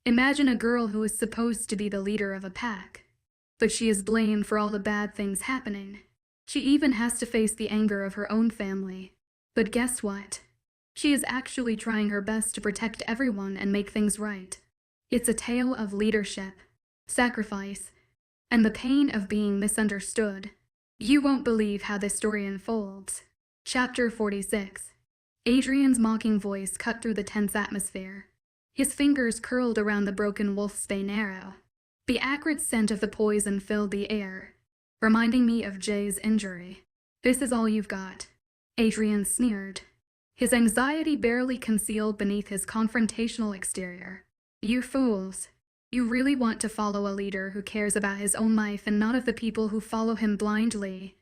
Imagine a girl who is supposed to be the leader of a pack, but she is blamed for all the bad things happening. She even has to face the anger of her own family. But guess what? She is actually trying her best to protect everyone and make things right. It's a tale of leadership, sacrifice, and the pain of being misunderstood. You won't believe how this story unfolds. Chapter 46. Adrian's mocking voice cut through the tense atmosphere. His fingers curled around the broken wolfsbane arrow. The acrid scent of the poison filled the air, reminding me of Jay's injury. "This is all you've got," Adrian sneered, his anxiety barely concealed beneath his confrontational exterior. "You fools. You really want to follow a leader who cares about his own life and not of the people who follow him blindly.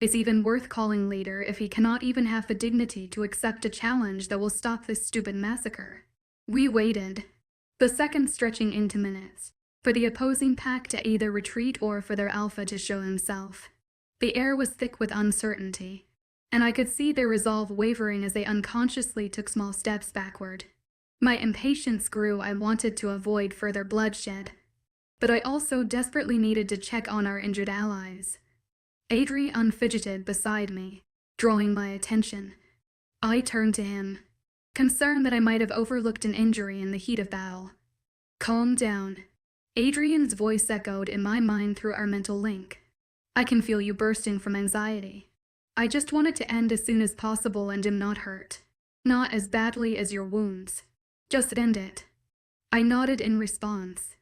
Is even worth calling leader if he cannot even have the dignity to accept a challenge that will stop this stupid massacre." We waited, the seconds stretching into minutes, for the opposing pack to either retreat or for their alpha to show himself. The air was thick with uncertainty, and I could see their resolve wavering as they unconsciously took small steps backward. My impatience grew. I wanted to avoid further bloodshed, but I also desperately needed to check on our injured allies. Adrian fidgeted beside me, drawing my attention. I turned to him, concerned that I might have overlooked an injury in the heat of battle. "Calm down," Adrian's voice echoed in my mind through our mental link. "I can feel you bursting from anxiety. I just want it to end as soon as possible and am not hurt. Not as badly as your wounds. Just end it." I nodded in response,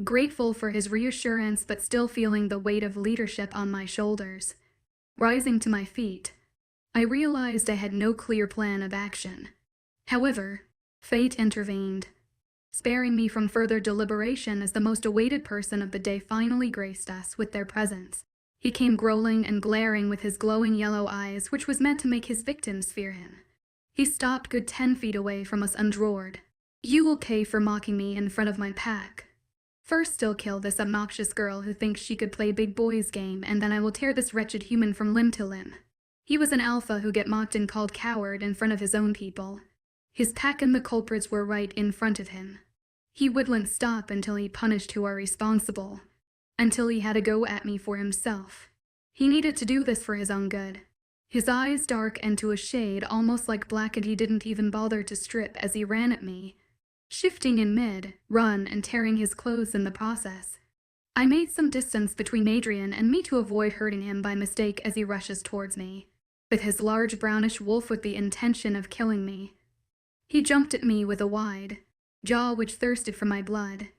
grateful for his reassurance but still feeling the weight of leadership on my shoulders. Rising to my feet, I realized I had no clear plan of action. However, fate intervened, sparing me from further deliberation as the most awaited person of the day finally graced us with their presence. He came growling and glaring with his glowing yellow eyes, which was meant to make his victims fear him. He stopped good 10 feet away from us and roared, "You will pay for mocking me in front of my pack. First I'll kill this obnoxious girl who thinks she could play big boy's game, and then I will tear this wretched human from limb to limb." He was an alpha who get mocked and called coward in front of his own people. His pack and the culprits were right in front of him. He wouldn't stop until he punished who are responsible, until he had a go at me for himself. He needed to do this for his own good. His eyes dark and to a shade almost like black, and he didn't even bother to strip as he ran at me, shifting in mid-run and tearing his clothes in the process. I made some distance between Adrian and me to avoid hurting him by mistake as he rushes towards me, with his large brownish wolf with the intention of killing me. He jumped at me with a wide jaw which thirsted for my blood,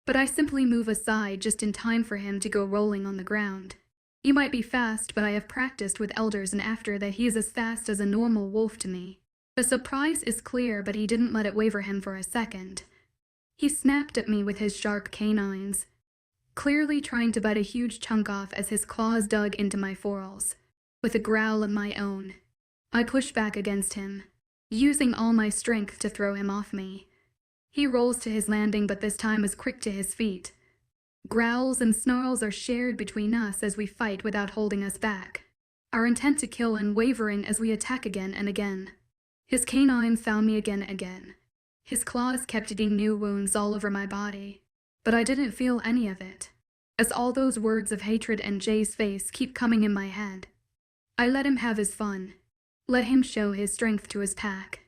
but I simply moved aside just in time for him to go rolling on the ground. You might be fast, but I have practiced with elders, and after that he is as fast as a normal wolf to me. The surprise is clear, but he didn't let it waver him for a second. He snapped at me with his sharp canines, clearly trying to bite a huge chunk off as his claws dug into my forearms. With a growl of my own, I pushed back against him, using all my strength to throw him off me. He rolls to his landing, but this time is quick to his feet. Growls and snarls are shared between us as we fight without holding us back, our intent to kill unwavering as we attack again and again. His canines found me again. His claws kept eating new wounds all over my body, but I didn't feel any of it, as all those words of hatred and Jay's face keep coming in my head. I let him have his fun. Let him show his strength to his pack.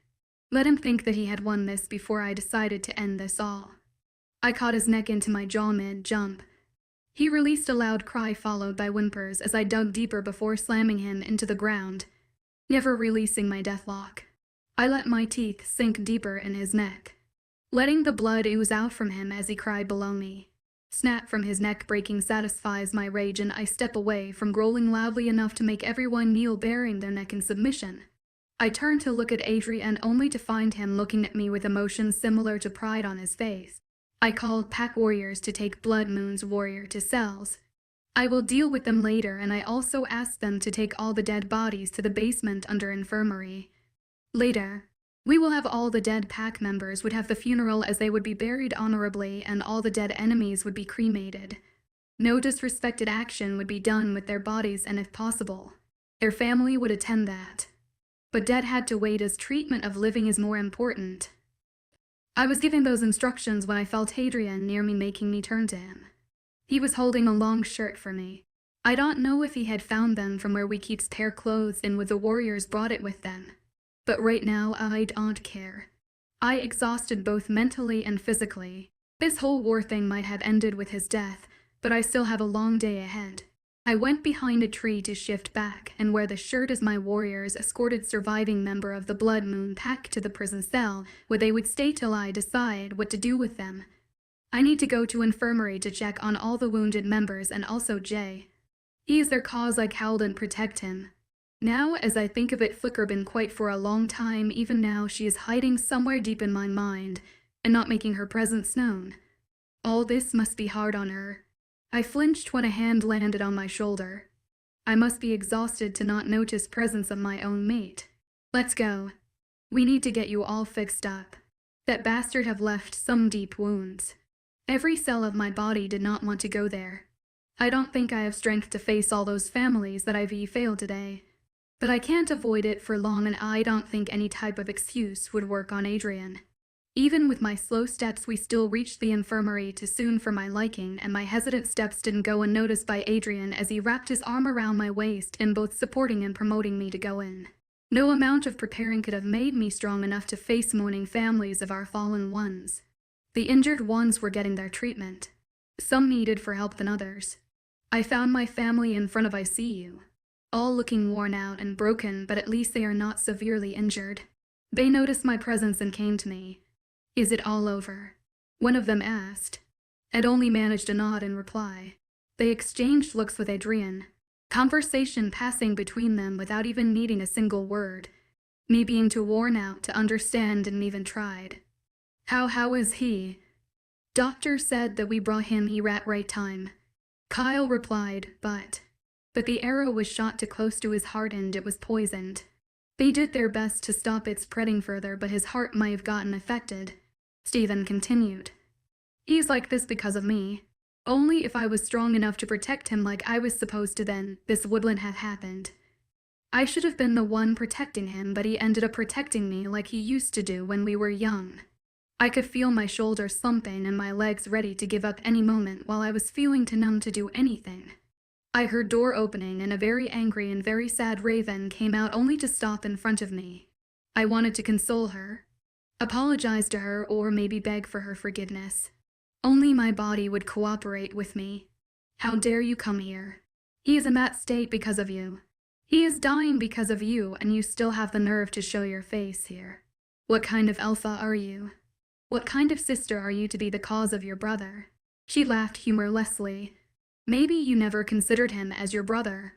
Let him think that he had won this before I decided to end this all. I caught his neck into my jaw mid-jump. He released a loud cry followed by whimpers as I dug deeper before slamming him into the ground, never releasing my deathlock. I let my teeth sink deeper in his neck, letting the blood ooze out from him as he cried below me. Snap from his neck breaking satisfies my rage, and I step away from growling loudly enough to make everyone kneel, baring their neck in submission. I turned to look at Adrian only to find him looking at me with emotions similar to pride on his face. I called pack warriors to take Blood Moon's warrior to cells. I will deal with them later, and I also asked them to take all the dead bodies to the basement under infirmary. Later, we will have all the dead pack members would have the funeral as they would be buried honorably, and all the dead enemies would be cremated. No disrespected action would be done with their bodies, and if possible, their family would attend that. But dead had to wait as treatment of living is more important. I was giving those instructions when I felt Adrian near me, making me turn to him. He was holding a long shirt for me. I don't know if he had found them from where we keep spare clothes and with the warriors brought it with them. But right now, I don't care. I exhausted both mentally and physically. This whole war thing might have ended with his death, but I still have a long day ahead. I went behind a tree to shift back and wear the shirt as my warriors escorted surviving member of the Blood Moon pack to the prison cell, where they would stay till I decide what to do with them. I need to go to infirmary to check on all the wounded members and also Jay. He is their cause. I cowled and protect him. Now, as I think of it, Flicker been quiet for a long time. Even now she is hiding somewhere deep in my mind and not making her presence known. All this must be hard on her. I flinched when a hand landed on my shoulder. I must be exhausted to not notice presence of my own mate. Let's go. We need to get you all fixed up. That bastard have left some deep wounds. Every cell of my body did not want to go there. I don't think I have strength to face all those families that I've failed today. But I can't avoid it for long, and I don't think any type of excuse would work on Adrian. Even with my slow steps, we still reached the infirmary too soon for my liking, and my hesitant steps didn't go unnoticed by Adrian as he wrapped his arm around my waist in both supporting and promoting me to go in. No amount of preparing could have made me strong enough to face mourning families of our fallen ones. The injured ones were getting their treatment. Some needed for help than others. I found my family in front of ICU, all looking worn out and broken, but at least they are not severely injured. They noticed my presence and came to me. Is it all over? One of them asked. Ed only managed a nod in reply. They exchanged looks with Adrian, conversation passing between them without even needing a single word. Me being too worn out to understand and even tried. How is he? Doctor said that we brought him here at right time. Kyle replied, but the arrow was shot too close to his heart and it was poisoned. They did their best to stop it spreading further, but his heart might have gotten affected. Stephen continued. He's like this because of me. Only if I was strong enough to protect him like I was supposed to, then this wouldn't have happened. I should have been the one protecting him, but he ended up protecting me like he used to do when we were young. I could feel my shoulders slumping and my legs ready to give up any moment while I was feeling too numb to do anything. I heard door opening and a very angry and very sad Raven came out only to stop in front of me. I wanted to console her, apologize to her, or maybe beg for her forgiveness. Only my body would cooperate with me. How dare you come here? He is in that state because of you. He is dying because of you, and you still have the nerve to show your face here. What kind of alpha are you? What kind of sister are you to be the cause of your brother? She laughed humorlessly. Maybe you never considered him as your brother.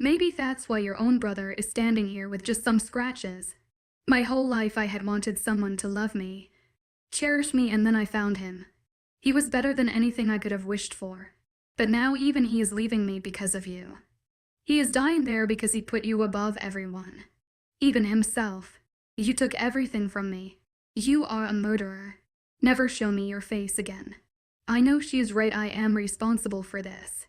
Maybe that's why your own brother is standing here with just some scratches. My whole life I had wanted someone to love me, cherish me, and then I found him. He was better than anything I could have wished for. But now even he is leaving me because of you. He is dying there because he put you above everyone. Even himself. You took everything from me. You are a murderer. Never show me your face again. I know she is right. I am responsible for this.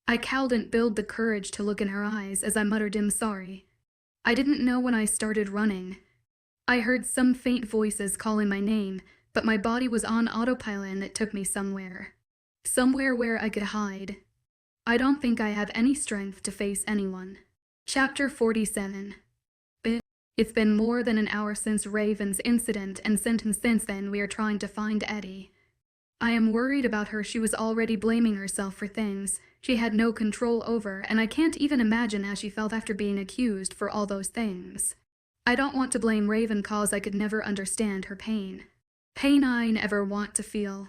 I couldn't build the courage to look in her eyes as I muttered, I'm sorry. I didn't know when I started running. I heard some faint voices calling my name, but my body was on autopilot and it took me somewhere. Somewhere where I could hide. I don't think I have any strength to face anyone. Chapter 47. It's been more than an hour since Raven's incident, and since then we are trying to find Eddie. I am worried about her. She was already blaming herself for things she had no control over, and I can't even imagine how she felt after being accused for all those things. I don't want to blame Raven cause I could never understand her pain. Pain I never want to feel.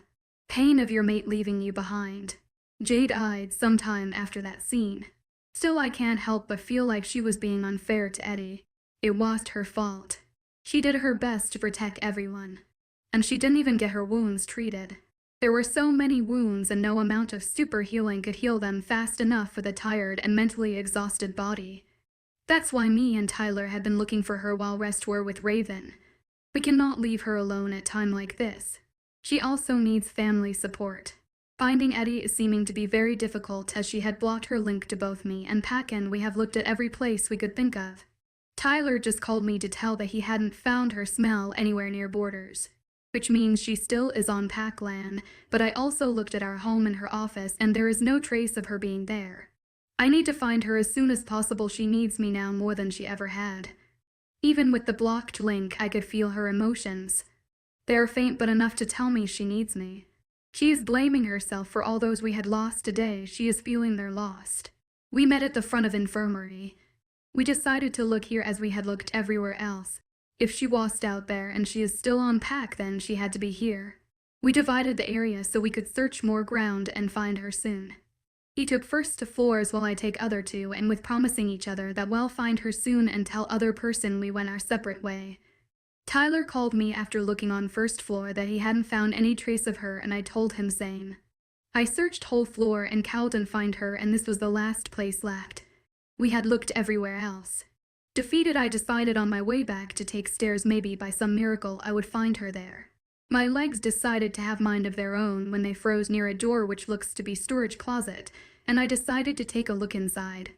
Pain of your mate leaving you behind. Jade died sometime after that scene. Still, I can't help but feel like she was being unfair to Eddie. It wasn't her fault. She did her best to protect everyone. And she didn't even get her wounds treated. There were so many wounds and no amount of super healing could heal them fast enough for the tired and mentally exhausted body. That's why me and Tyler had been looking for her while rest were with Raven. We cannot leave her alone at a time like this. She also needs family support. Finding Eddie is seeming to be very difficult as she had blocked her link to both me and Packen. We have looked at every place we could think of. Tyler just called me to tell that he hadn't found her smell anywhere near Borders. which means she still is on Pac-Land, but I also looked at our home and her office and there is no trace of her being there. I need to find her as soon as possible. She needs me now more than she ever had. Even with the blocked link, I could feel her emotions. They are faint but enough to tell me she needs me. She is blaming herself for all those we had lost today. She is feeling they're lost. We met at the front of infirmary. We decided to look here as we had looked everywhere else. If she was out there and she is still on Pac, then she had to be here. We divided the area so we could search more ground and find her soon. He took first to floors while I take other two, and with promising each other that we'll find her soon and tell other person we went our separate way. Tyler called me after looking on first floor that he hadn't found any trace of her, and I told him same. I searched whole floor and cowled and find her, and this was the last place left. We had looked everywhere else. Defeated, I decided on my way back to take stairs. Maybe by some miracle I would find her there. My legs decided to have mind of their own when they froze near a door which looks to be storage closet, and I decided to take a look inside.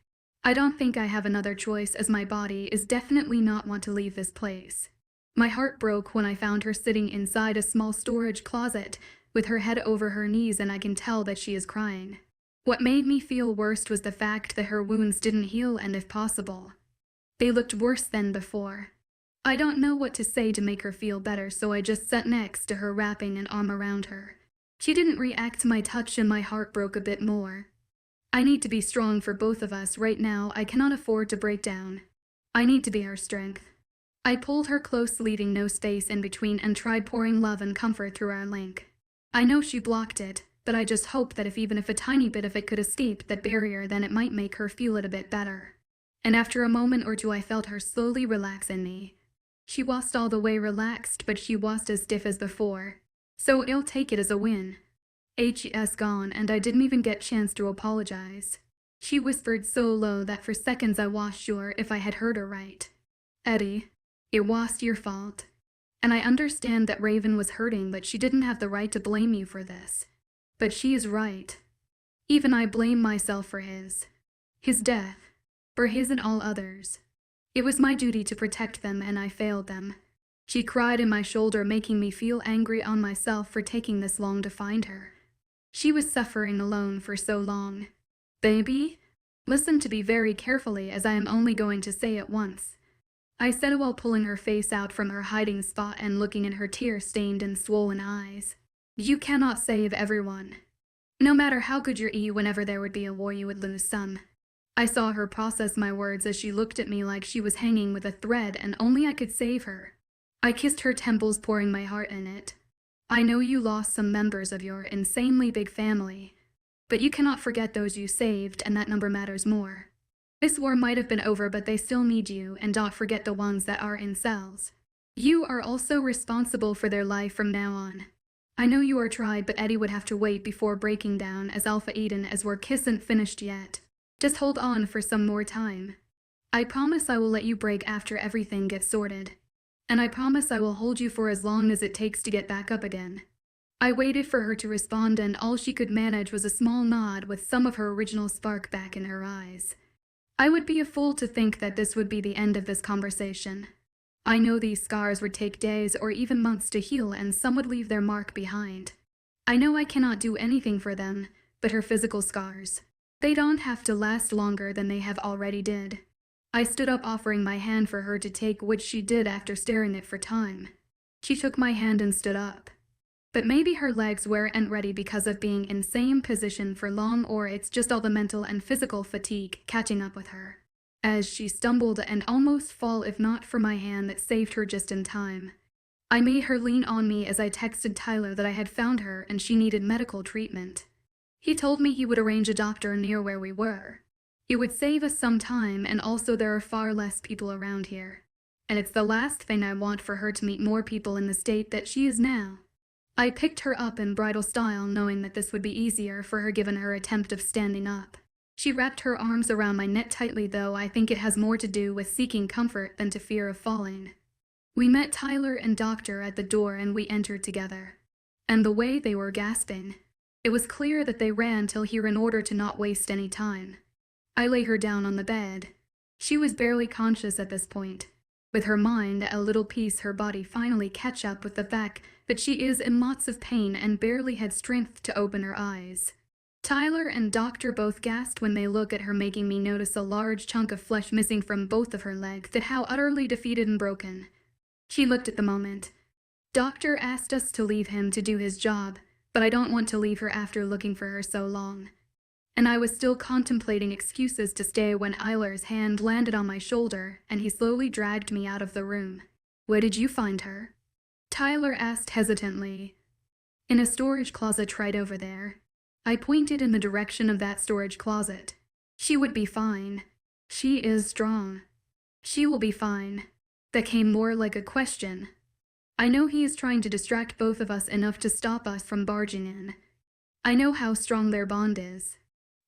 I don't think I have another choice, as my body is definitely not want to leave this place. My heart broke when I found her sitting inside a small storage closet with her head over her knees, and I can tell that she is crying. What made me feel worst was the fact that her wounds didn't heal, and if possible, they looked worse than before. I don't know what to say to make her feel better, so I just sat next to her, wrapping an arm around her. She didn't react to my touch and my heart broke a bit more. I need to be strong for both of us right now. I cannot afford to break down. I need to be her strength. I pulled her close, leaving no space in between, and tried pouring love and comfort through our link. I know she blocked it, but I just hope that even if a tiny bit of it could escape that barrier, then it might make her feel it a bit better. And after a moment or two I felt her slowly relax in me. She wasn't all the way relaxed, but she wasn't as stiff as before. So I'll take it as a win. Hes gone, and I didn't even get chance to apologize. She whispered so low that for seconds I was sure if I had heard her right. Eddie, it was your fault. And I understand that Raven was hurting, but she didn't have the right to blame you for this. But she is right. Even I blame myself for his death, for his and all others. It was my duty to protect them, and I failed them. She cried in my shoulder, making me feel angry on myself for taking this long to find her. She was suffering alone for so long. Baby, listen to me very carefully, as I am only going to say it once, I said while pulling her face out from her hiding spot and looking in her tear-stained and swollen eyes. You cannot save everyone. No matter how good your whenever there would be a war, you would lose some. I saw her process my words as she looked at me like she was hanging with a thread and only I could save her. I kissed her temples, pouring my heart in it. I know you lost some members of your insanely big family, but you cannot forget those you saved, and that number matters more. This war might have been over, but they still need you, and don't forget the ones that are in cells. You are also responsible for their life from now on. I know you are tried, but Eddie would have to wait before breaking down as Alpha Eden, as we're kissn't finished yet. Just hold on for some more time. I promise I will let you break after everything gets sorted. And I promise I will hold you for as long as it takes to get back up again. I waited for her to respond, and all she could manage was a small nod with some of her original spark back in her eyes. I would be a fool to think that this would be the end of this conversation. I know these scars would take days or even months to heal, and some would leave their mark behind. I know I cannot do anything for them, but her physical scars, they don't have to last longer than they have already did. I stood up, offering my hand for her to take, which she did after staring it for time. She took my hand and stood up. But maybe her legs weren't ready because of being in same position for long, or it's just all the mental and physical fatigue catching up with her. As she stumbled and almost fall, if not for my hand that saved her just in time. I made her lean on me as I texted Tyler that I had found her and she needed medical treatment. He told me he would arrange a doctor near where we were. It would save us some time, and also there are far less people around here. And it's the last thing I want for her to meet more people in the state that she is now. I picked her up in bridal style, knowing that this would be easier for her given her attempt of standing up. She wrapped her arms around my neck tightly, though I think it has more to do with seeking comfort than to fear of falling. We met Tyler and Doctor at the door, and we entered together. And the way they were gasping, it was clear that they ran till here in order to not waste any time. I lay her down on the bed. She was barely conscious at this point. With her mind at a little peace, her body finally catch up with the fact that she is in lots of pain and barely had strength to open her eyes. Tyler and Doctor both gasped when they look at her, making me notice a large chunk of flesh missing from both of her legs, that how utterly defeated and broken. She looked at the moment. Doctor asked us to leave him to do his job, but I don't want to leave her after looking for her so long. And I was still contemplating excuses to stay when Eiler's hand landed on my shoulder and he slowly dragged me out of the room. Where did you find her? Tyler asked hesitantly. In a storage closet right over there. I pointed in the direction of that storage closet. She would be fine. She is strong. She will be fine. That came more like a question. I know he is trying to distract both of us enough to stop us from barging in. I know how strong their bond is.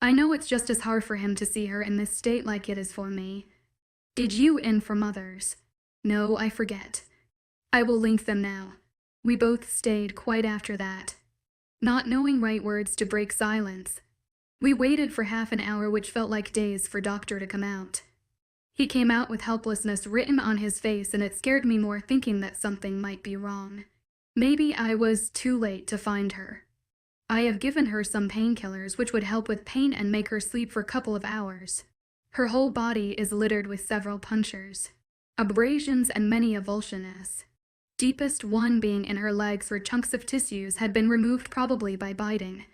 I know it's just as hard for him to see her in this state like it is for me. Did you inform others? No, I forget. I will link them now. We both stayed quite after that, not knowing right words to break silence. We waited for half an hour, which felt like days, for Doctor to come out. He came out with helplessness written on his face, and it scared me more, thinking that something might be wrong. Maybe I was too late to find her. I have given her some painkillers which would help with pain and make her sleep for a couple of hours. Her whole body is littered with several punctures, abrasions, and many avulsions. Deepest one being in her legs, where chunks of tissues had been removed, probably by biting.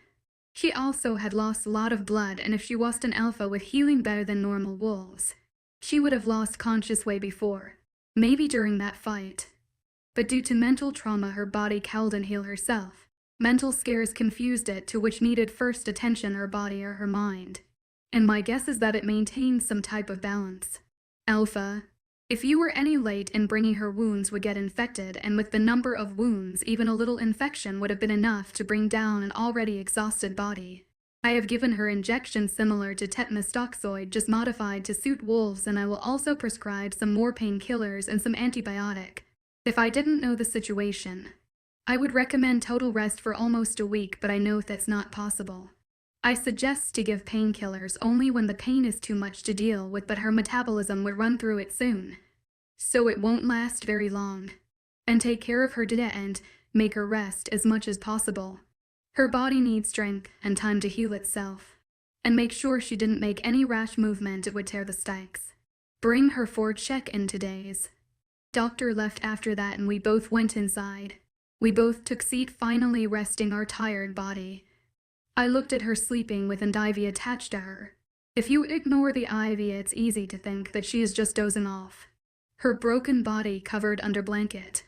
She also had lost a lot of blood, and if she wasn't an alpha with healing better than normal wolves, she would have lost conscious way before, maybe during that fight. But due to mental trauma, her body cowled and healed herself. Mental scares confused it to which needed first attention, her body or her mind. And my guess is that it maintained some type of balance. Alpha. If you were any late in bringing her, wounds would get infected, and with the number of wounds, even a little infection would have been enough to bring down an already exhausted body. I have given her injections similar to tetanus toxoid, just modified to suit wolves, and I will also prescribe some more painkillers and some antibiotic. If I didn't know the situation, I would recommend total rest for almost a week, but I know that's not possible. I suggest to give painkillers only when the pain is too much to deal with, but her metabolism would run through it soon, so it won't last very long. And take care of her to the end, make her rest as much as possible. Her body needs strength and time to heal itself. And make sure she didn't make any rash movement that would tear the stakes. Bring her for check-in today's. Doctor left after that, and we both went inside. We both took seat, finally resting our tired body. I looked at her sleeping with an IV attached to her. If you ignore the IV, it's easy to think that she is just dozing off. Her broken body covered under blanket.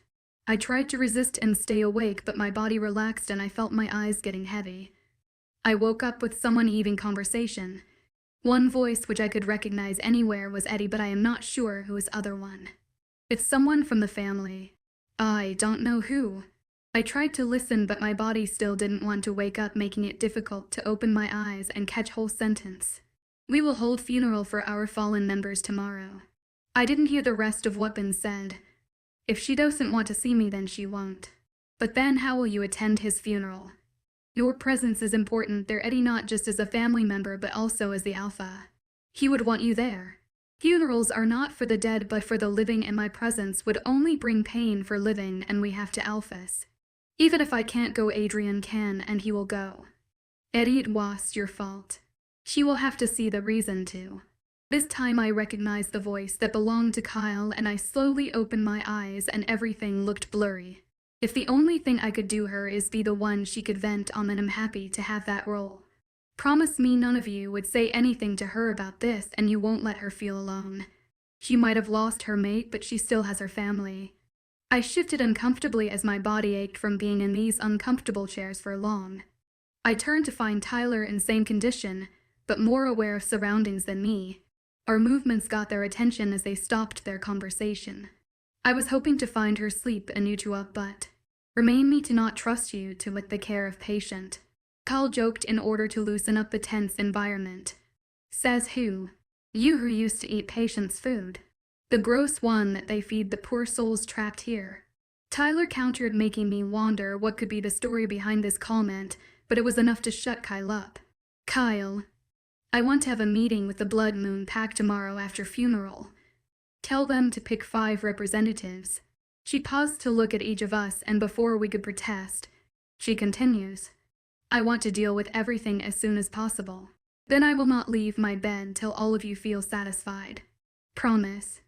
I tried to resist and stay awake, but my body relaxed and I felt my eyes getting heavy. I woke up with someone heaving conversation. One voice which I could recognize anywhere was Eddie, but I am not sure who is other one. It's someone from the family. I don't know who. I tried to listen, but my body still didn't want to wake up, making it difficult to open my eyes and catch whole sentence. We will hold funeral for our fallen members tomorrow. I didn't hear the rest of what been said. If she doesn't want to see me, then she won't. But then how will you attend his funeral? Your presence is important there, Eddie, not just as a family member, but also as the alpha. He would want you there. Funerals are not for the dead, but for the living, and my presence would only bring pain for living, and we have to alphas. Even if I can't go, Adrian can, and he will go. Eddie, it was your fault. She will have to see the reason to. This time I recognized the voice that belonged to Kyle, and I slowly opened my eyes and everything looked blurry. If the only thing I could do her is be the one she could vent on, then I'm happy to have that role. Promise me none of you would say anything to her about this, and you won't let her feel alone. She might have lost her mate, but she still has her family. I shifted uncomfortably as my body ached from being in these uncomfortable chairs for long. I turned to find Tyler in same condition, but more aware of surroundings than me. Our movements got their attention as they stopped their conversation. I was hoping to find her sleep and you two up, but remain me to not trust you to with the care of patient. Kyle joked in order to loosen up the tense environment. Says who? You who used to eat patient's food. The gross one that they feed the poor souls trapped here. Tyler countered, making me wonder what could be the story behind this comment, but it was enough to shut Kyle up. Kyle, I want to have a meeting with the Blood Moon Pack tomorrow after funeral. Tell them to pick 5 representatives. She paused to look at each of us, and before we could protest, she continues, I want to deal with everything as soon as possible. Then I will not leave my bed till all of you feel satisfied. Promise.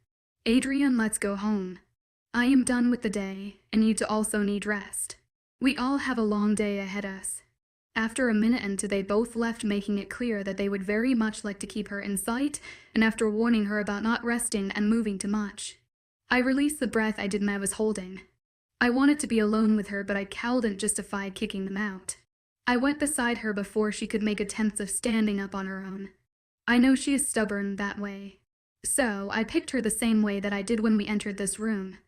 Adrian, let's go home. I am done with the day, and you two also need rest. We all have a long day ahead of us. After a minute and two, they both left, making it clear that they would very much like to keep her in sight, and after warning her about not resting and moving too much, I released the breath I was holding. I wanted to be alone with her, but I couldn't justify kicking them out. I went beside her before she could make attempts of standing up on her own. I know she is stubborn that way. So I picked her the same way that I did when we entered this room.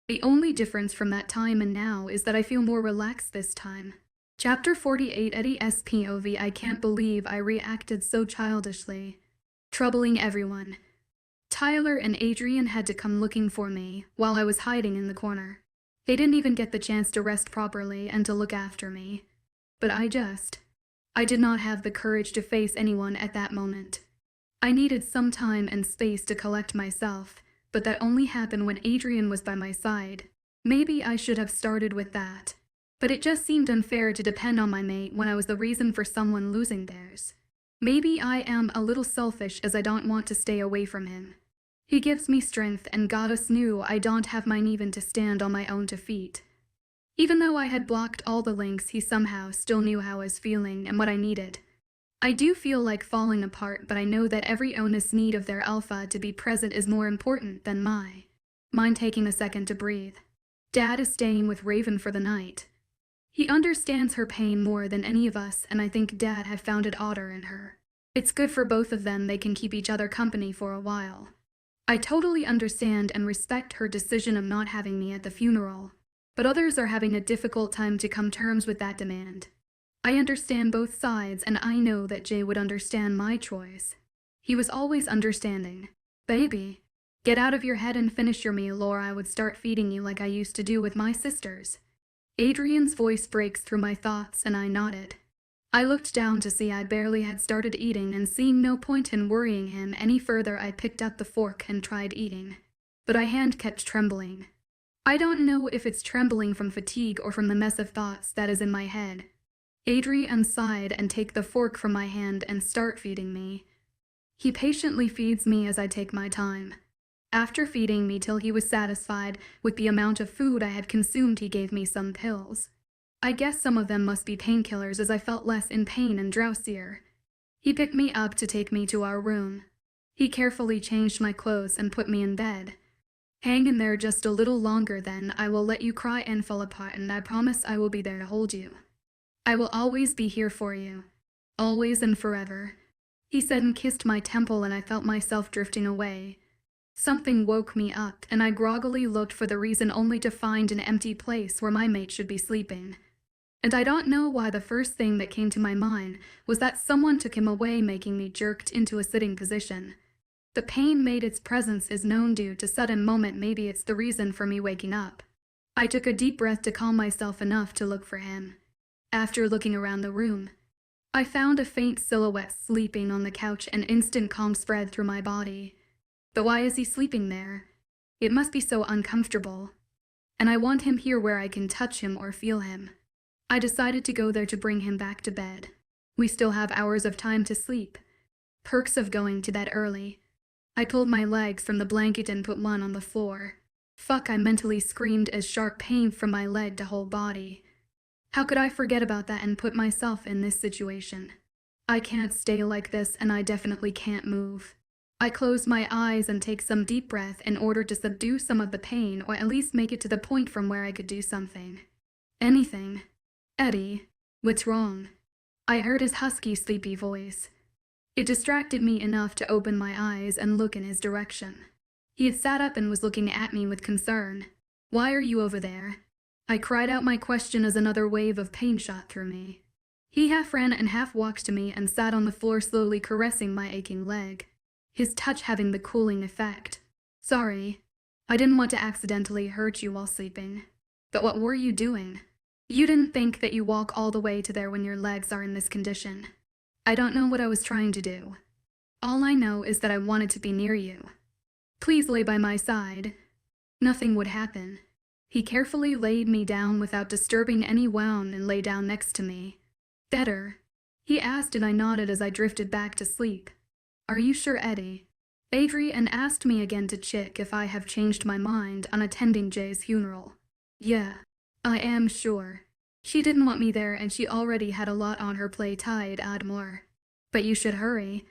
The only difference from that time and now is that I feel more relaxed this time. Chapter 48 Eddie's POV. I can't believe I reacted so childishly. Troubling everyone. Tyler and Adrian had to come looking for me while I was hiding in the corner. They didn't even get the chance to rest properly and to look after me. But I did not have the courage to face anyone at that moment. I needed some time and space to collect myself, but that only happened when Adrian was by my side. Maybe I should have started with that. But it just seemed unfair to depend on my mate when I was the reason for someone losing theirs. Maybe I am a little selfish as I don't want to stay away from him. He gives me strength, and goddess knew I don't have mine even to stand on my own 2 feet. Even though I had blocked all the links, he somehow still knew how I was feeling and what I needed. I do feel like falling apart, but I know that every honest need of their alpha to be present is more important than mine taking a second to breathe. Dad is staying with Raven for the night. He understands her pain more than any of us, and I think Dad had found it odder in her. It's good for both of them, they can keep each other company for a while. I totally understand and respect her decision of not having me at the funeral, but others are having a difficult time to come to terms with that demand. I understand both sides, and I know that Jay would understand my choice. He was always understanding. Baby, get out of your head and finish your meal, or I would start feeding you like I used to do with my sisters. Adrian's voice breaks through my thoughts, and I nodded. I looked down to see I barely had started eating, and seeing no point in worrying him any further, I picked up the fork and tried eating. But my hand kept trembling. I don't know if it's trembling from fatigue or from the mess of thoughts that is in my head. Adrian sighed and take the fork from my hand and start feeding me. He patiently feeds me as I take my time. After feeding me till he was satisfied with the amount of food I had consumed, he gave me some pills. I guess some of them must be painkillers, as I felt less in pain and drowsier. He picked me up to take me to our room. He carefully changed my clothes and put me in bed. Hang in there just a little longer, then I will let you cry and fall apart, and I promise I will be there to hold you. I will always be here for you. Always and forever. He said and kissed my temple, and I felt myself drifting away. Something woke me up, and I groggily looked for the reason, only to find an empty place where my mate should be sleeping. And I don't know why the first thing that came to my mind was that someone took him away, making me jerked into a sitting position. The pain made its presence is known due to sudden moment. Maybe it's the reason for me waking up. I took a deep breath to calm myself enough to look for him. After looking around the room, I found a faint silhouette sleeping on the couch, and instant calm spread through my body. But why is he sleeping there? It must be so uncomfortable. And I want him here where I can touch him or feel him. I decided to go there to bring him back to bed. We still have hours of time to sleep. Perks of going to bed early. I pulled my legs from the blanket and put one on the floor. Fuck, I mentally screamed as sharp pain from my leg to whole body. How could I forget about that and put myself in this situation? I can't stay like this, and I definitely can't move. I close my eyes and take some deep breath in order to subdue some of the pain, or at least make it to the point from where I could do something. Anything. Eddie, what's wrong? I heard his husky, sleepy voice. It distracted me enough to open my eyes and look in his direction. He had sat up and was looking at me with concern. Why are you over there? I cried out my question as another wave of pain shot through me. He half ran and half walked to me and sat on the floor, slowly caressing my aching leg, his touch having the cooling effect. Sorry, I didn't want to accidentally hurt you while sleeping. But what were you doing? You didn't think that you walk all the way to there when your legs are in this condition. I don't know what I was trying to do. All I know is that I wanted to be near you. Please lay by my side. Nothing would happen. He carefully laid me down without disturbing anyone and lay down next to me. Better? He asked, and I nodded as I drifted back to sleep. Are you sure, Eddie? Adrian asked me again to check if I have changed my mind on attending Jay's funeral. Yeah, I am sure. She didn't want me there and she already had a lot on her plate, I'd add more. But you should hurry.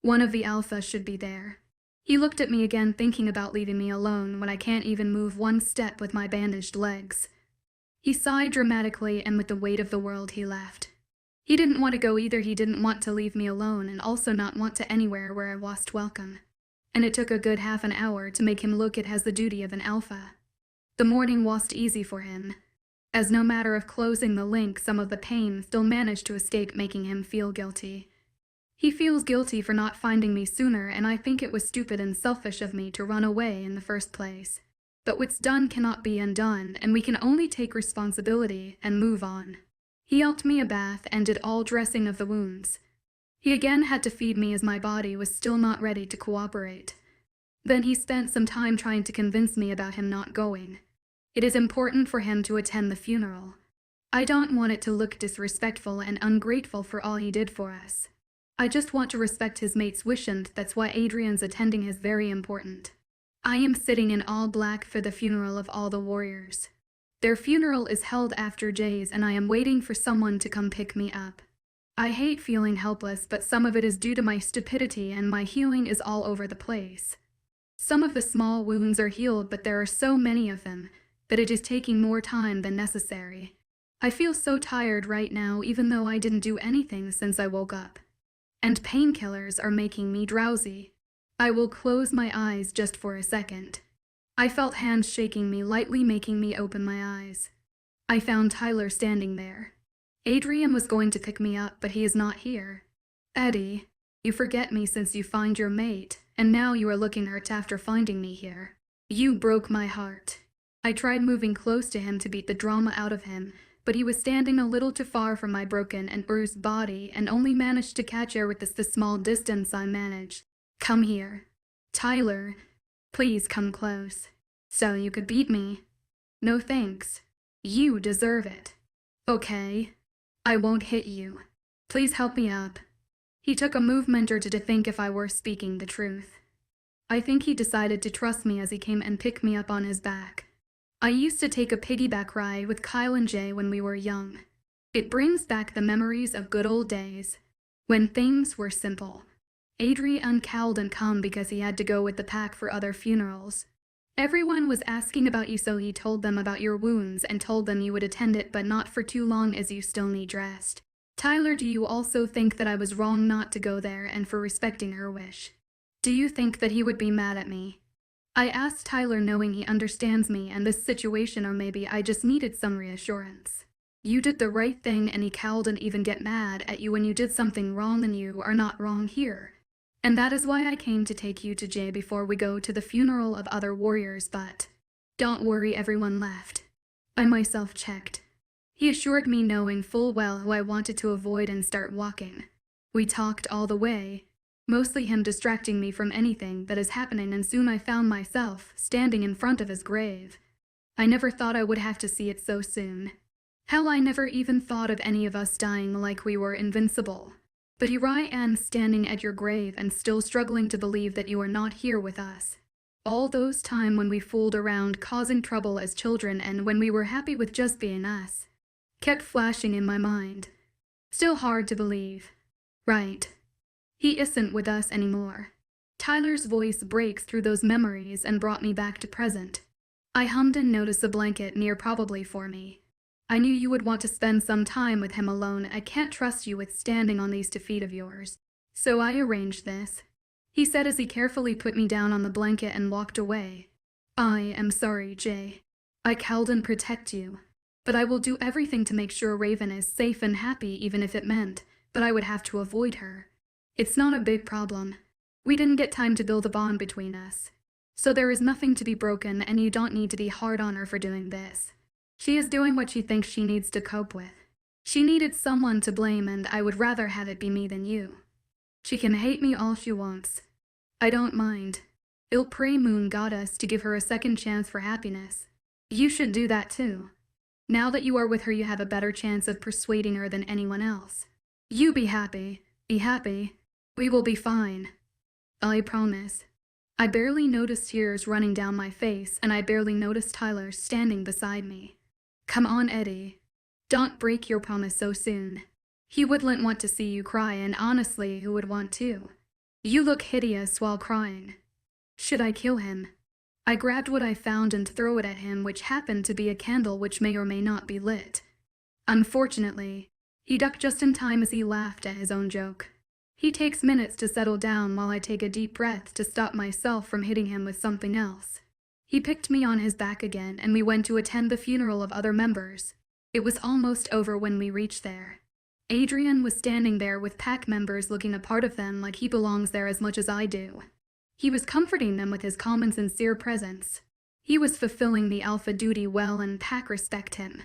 One of the alphas should be there. He looked at me again, thinking about leaving me alone when I can't even move one step with my bandaged legs. He sighed dramatically, and with the weight of the world he left. He didn't want to go either. He didn't want to leave me alone and also not want to anywhere where I wasn't welcome. And it took a good half an hour to make him look it as the duty of an alpha. The morning wasn't easy for him, as no matter of closing the link, some of the pain still managed to escape, making him feel guilty. He feels guilty for not finding me sooner, and I think it was stupid and selfish of me to run away in the first place. But what's done cannot be undone, and we can only take responsibility and move on. He helped me a bath and did all dressing of the wounds. He again had to feed me as my body was still not ready to cooperate. Then he spent some time trying to convince me about him not going. It is important for him to attend the funeral. I don't want it to look disrespectful and ungrateful for all he did for us. I just want to respect his mate's wish, and that's why Adrian's attending is very important. I am sitting in all black for the funeral of all the warriors. Their funeral is held after Jay's, and I am waiting for someone to come pick me up. I hate feeling helpless, but some of it is due to my stupidity, and my healing is all over the place. Some of the small wounds are healed, but there are so many of them that it is taking more time than necessary. I feel so tired right now, even though I didn't do anything since I woke up. And painkillers are making me drowsy. I will close my eyes just for a second. I felt hands shaking me lightly, making me open my eyes. I found Tyler standing there. Adrian was going to pick me up, but he is not here. Eddie, you forget me since you find your mate, and now you are looking hurt after finding me here. You broke my heart. I tried moving close to him to beat the drama out of him, but he was standing a little too far from my broken and bruised body and only managed to catch air with the small distance I managed. Come here. Tyler, please come close. So you could beat me. No thanks. You deserve it. Okay. I won't hit you. Please help me up. He took a movement or two to think if I were speaking the truth. I think he decided to trust me as he came and picked me up on his back. I used to take a piggyback ride with Kyle and Jay when we were young. It brings back the memories of good old days, when things were simple. Adrian called and come because he had to go with the pack for other funerals. Everyone was asking about you, so he told them about your wounds and told them you would attend it, but not for too long as you still need rest. Tyler, do you also think that I was wrong not to go there and for respecting her wish? Do you think that he would be mad at me? I asked Tyler, knowing he understands me and this situation, or maybe I just needed some reassurance. You did the right thing, and he called and even get mad at you when you did something wrong, and you are not wrong here. And that is why I came to take you to Jay before we go to the funeral of other warriors, but don't worry, everyone left. I myself checked. He assured me, knowing full well who I wanted to avoid, and start walking. We talked all the way, mostly him distracting me from anything that is happening, and soon I found myself standing in front of his grave. I never thought I would have to see it so soon. Hell, I never even thought of any of us dying like we were invincible. But here I am standing at your grave and still struggling to believe that you are not here with us. All those time when we fooled around causing trouble as children, and when we were happy with just being us, kept flashing in my mind. Still hard to believe. Right. He isn't with us anymore. Tyler's voice breaks through those memories and brought me back to present. I hummed and noticed a blanket near, probably for me. I knew you would want to spend some time with him alone. I can't trust you with standing on these 2 feet of yours. So I arranged this, he said as he carefully put me down on the blanket and walked away. I am sorry, Jay. I called and protect you. But I will do everything to make sure Raven is safe and happy, even if it meant but I would have to avoid her. It's not a big problem. We didn't get time to build a bond between us. So there is nothing to be broken, and you don't need to be hard on her for doing this. She is doing what she thinks she needs to cope with. She needed someone to blame, and I would rather have it be me than you. She can hate me all she wants. I don't mind. I'll pray Moon Goddess to give her a second chance for happiness. You should do that too. Now that you are with her, you have a better chance of persuading her than anyone else. You be happy. Be happy. We will be fine. I promise. I barely noticed tears running down my face, and I barely noticed Tyler standing beside me. Come on, Eddie. Don't break your promise so soon. He wouldn't want to see you cry, and honestly, who would want to? You look hideous while crying. Should I kill him? I grabbed what I found and threw it at him, which happened to be a candle which may or may not be lit. Unfortunately, he ducked just in time as he laughed at his own joke. He takes minutes to settle down while I take a deep breath to stop myself from hitting him with something else. He picked me on his back again, and we went to attend the funeral of other members. It was almost over when we reached there. Adrian was standing there with pack members looking a part of them like he belongs there as much as I do. He was comforting them with his calm and sincere presence. He was fulfilling the alpha duty well, and pack respect him.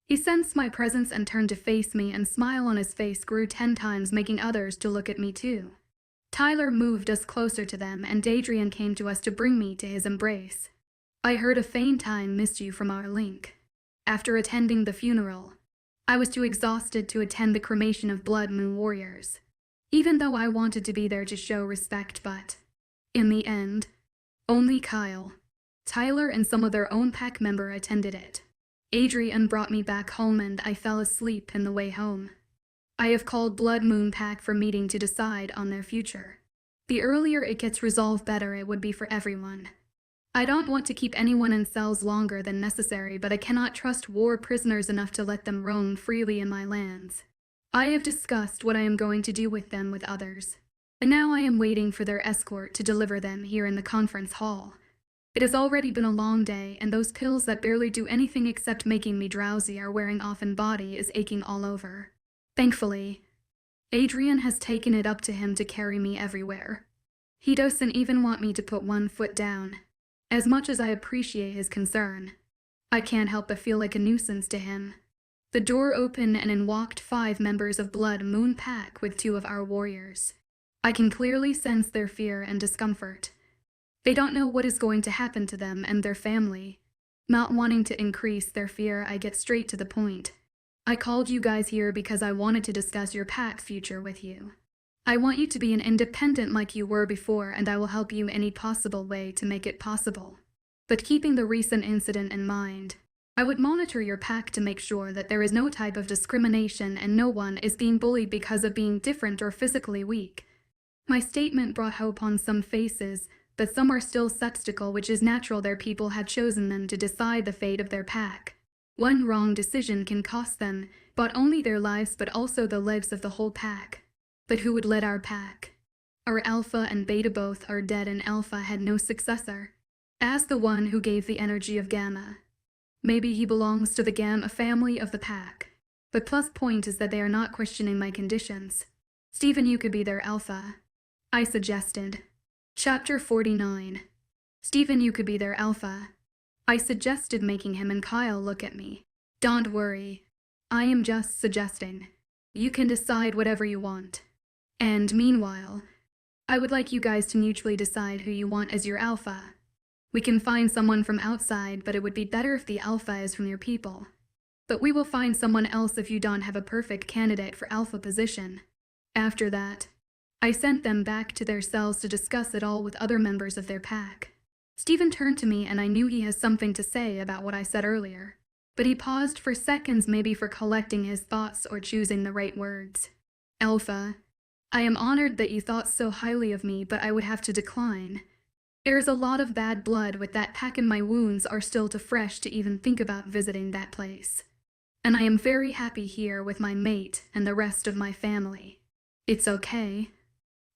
He sensed my presence and turned to face me, and smile on his face grew 10 times, making others to look at me too. Tyler moved us closer to them, and Adrian came to us to bring me to his embrace. I heard a faint "I missed you" from our link. After attending the funeral, I was too exhausted to attend the cremation of Blood Moon warriors, even though I wanted to be there to show respect, but in the end, only Kyle, Tyler, and some of their own pack member attended it. Adrian brought me back home, and I fell asleep in the way home. I have called Blood Moon Pack for meeting to decide on their future. The earlier it gets resolved, better it would be for everyone. I don't want to keep anyone in cells longer than necessary, but I cannot trust war prisoners enough to let them roam freely in my lands. I have discussed what I am going to do with them with others, and now I am waiting for their escort to deliver them here in the conference hall. It has already been a long day, and those pills that barely do anything except making me drowsy are wearing off, and body is aching all over. Thankfully, Adrian has taken it up to him to carry me everywhere. He doesn't even want me to put one foot down. As much as I appreciate his concern, I can't help but feel like a nuisance to him. The door opened, and in walked 5 members of Blood Moon Pack with 2 of our warriors. I can clearly sense their fear and discomfort. They don't know what is going to happen to them and their family. Not wanting to increase their fear, I get straight to the point. I called you guys here because I wanted to discuss your pack's future with you. I want you to be an independent like you were before, and I will help you any possible way to make it possible. But keeping the recent incident in mind, I would monitor your pack to make sure that there is no type of discrimination and no one is being bullied because of being different or physically weak. My statement brought hope on some faces, but some are still skeptical, which is natural. Their people had chosen them to decide the fate of their pack. One wrong decision can cost them, not only their lives but also the lives of the whole pack. But who would let our pack? Our Alpha and Beta both are dead, and Alpha had no successor. As the one who gave the energy of Gamma. Maybe he belongs to the Gamma family of the pack. But plus point is that they are not questioning my conditions. Stephen, you could be their Alpha, I suggested. Chapter 49. Stephen, you could be their Alpha, I suggested, making him and Kyle look at me. Don't worry. I am just suggesting. You can decide whatever you want. And meanwhile, I would like you guys to mutually decide who you want as your Alpha. We can find someone from outside, but it would be better if the Alpha is from your people. But we will find someone else if you don't have a perfect candidate for Alpha position. After that, I sent them back to their cells to discuss it all with other members of their pack. Stephen turned to me, and I knew he has something to say about what I said earlier. But he paused for seconds, maybe for collecting his thoughts or choosing the right words. Alpha, I am honored that you thought so highly of me, but I would have to decline. There's a lot of bad blood with that pack, and my wounds are still too fresh to even think about visiting that place. And I am very happy here with my mate and the rest of my family. It's okay.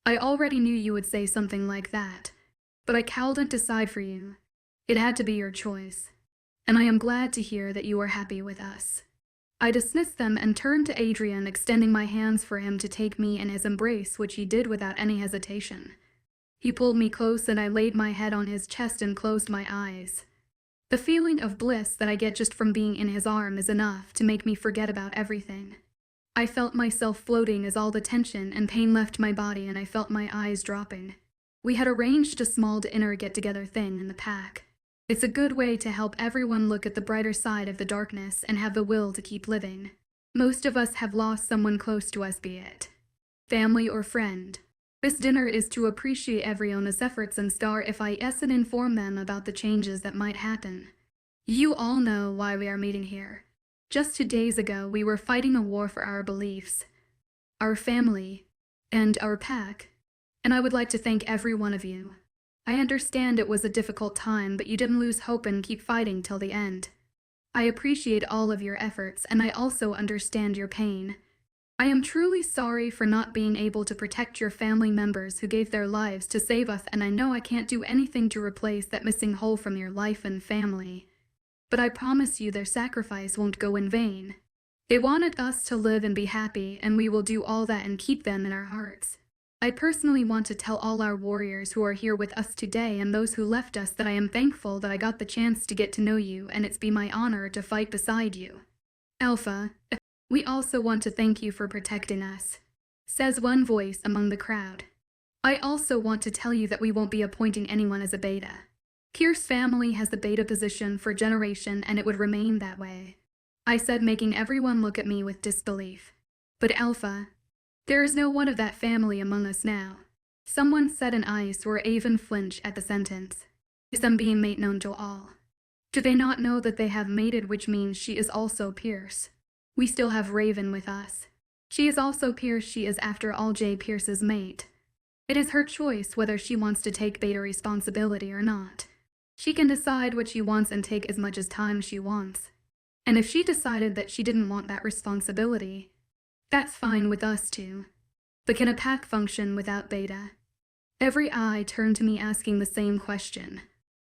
I already knew you would say something like that, but I couldn't decide for you. It had to be your choice. And I am glad to hear that you are happy with us. I dismissed them and turned to Adrian, extending my hands for him to take me in his embrace, which he did without any hesitation. He pulled me close, and I laid my head on his chest and closed my eyes. The feeling of bliss that I get just from being in his arm is enough to make me forget about everything. I felt myself floating as all the tension and pain left my body, and I felt my eyes dropping. We had arranged a small dinner get-together thing in the pack. It's a good way to help everyone look at the brighter side of the darkness and have the will to keep living. Most of us have lost someone close to us, be it family or friend. This dinner is to appreciate everyone's efforts and and inform them about the changes that might happen. You all know why we are meeting here. Just 2 days ago, we were fighting a war for our beliefs, our family, and our pack. And I would like to thank every one of you. I understand it was a difficult time, but you didn't lose hope and keep fighting till the end. I appreciate all of your efforts, and I also understand your pain. I am truly sorry for not being able to protect your family members who gave their lives to save us, and I know I can't do anything to replace that missing hole from your life and family. But I promise you their sacrifice won't go in vain. They wanted us to live and be happy, and we will do all that and keep them in our hearts. I personally want to tell all our warriors who are here with us today and those who left us that I am thankful that I got the chance to get to know you, and it's been my honor to fight beside you. Alpha, we also want to thank you for protecting us, says one voice among the crowd. I also want to tell you that we won't be appointing anyone as a beta. Kier's family has the beta position for a generation, and it would remain that way, I said, making everyone look at me with disbelief. But Alpha, there is no one of that family among us now, someone said, and I saw Avon flinch at the sentence. Is them being made known to all? Do they not know that they have mated, which means she is also Pierce? We still have Raven with us. She is also Pierce. She is, after all, J. Pierce's mate. It is her choice whether she wants to take beta responsibility or not. She can decide what she wants and take as much as time she wants. And if she decided that she didn't want that responsibility, that's fine with us too. But can a pack function without beta? Every eye turned to me asking the same question.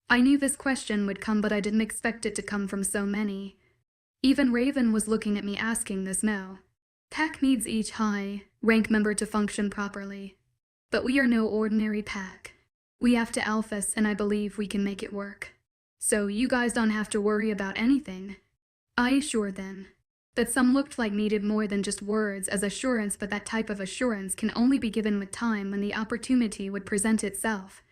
I knew this question would come, but I didn't expect it to come from so many. Even Raven was looking at me asking this now. Pack needs each high rank member to function properly. But we are no ordinary pack. We have to alphas, and I believe we can make it work. So you guys don't have to worry about anything. I assured them that some looked like needed more than just words as assurance, but that type of assurance can only be given with time when the opportunity would present itself.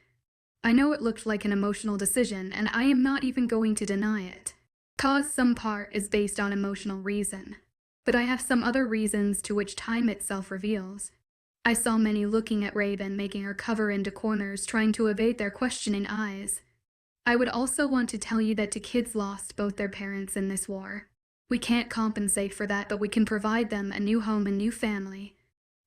I know it looked like an emotional decision, and I am not even going to deny it. Cause some part is based on emotional reason. But I have some other reasons to which time itself reveals. I saw many looking at Raven, making her cover into corners, trying to evade their questioning eyes. I would also want to tell you that two kids lost both their parents in this war. We can't compensate for that, but we can provide them a new home and new family.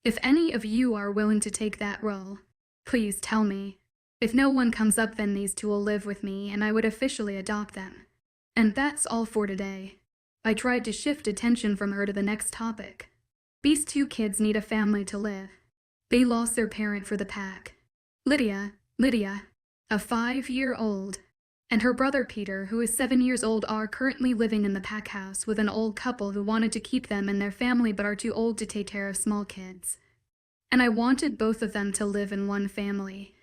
If any of you are willing to take that role, please tell me. If no one comes up, then these two will live with me, and I would officially adopt them. And that's all for today. I tried to shift attention from her to the next topic. These two kids need a family to live. They lost their parent for the pack. Lydia, a 5-year-old, and her brother Peter, who is 7 years old, are currently living in the pack house with an old couple who wanted to keep them and their family but are too old to take care of small kids. And I wanted both of them to live in one family.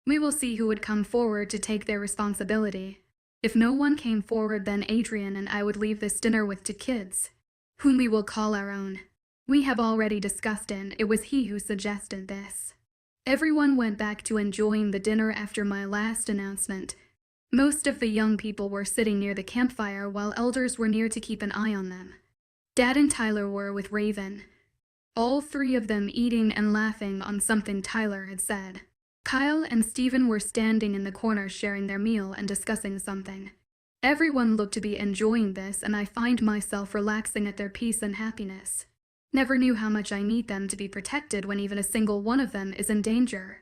We will see who would come forward to take their responsibility. If no one came forward, then Adrian and I would leave this dinner with two kids, whom we will call our own. We have already discussed it. It was he who suggested this. Everyone went back to enjoying the dinner after my last announcement. Most of the young people were sitting near the campfire, while elders were near to keep an eye on them. Dad and Tyler were with Raven, all three of them eating and laughing on something Tyler had said. Kyle and Stephen were standing in the corner sharing their meal and discussing something. Everyone looked to be enjoying this, and I find myself relaxing at their peace and happiness. Never knew how much I need them to be protected when even a single one of them is in danger.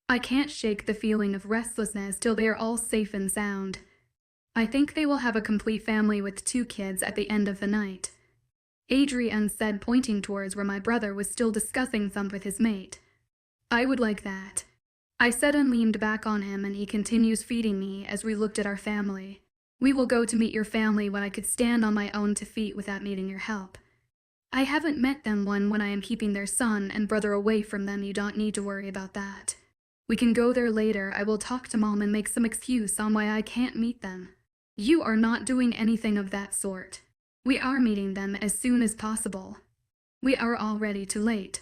I can't shake the feeling of restlessness till they are all safe and sound. I think they will have a complete family with 2 kids at the end of the night. Adrian said, pointing towards where my brother was still discussing something with his mate. I would like that, I said, and leaned back on him, and he continues feeding me as we looked at our family. We will go to meet your family when I could stand on my own 2 feet without needing your help. I haven't met them when I am keeping their son and brother away from them. You don't need to worry about that. We can go there later. I will talk to Mom and make some excuse on why I can't meet them. You are not doing anything of that sort. We are meeting them as soon as possible. We are already too late.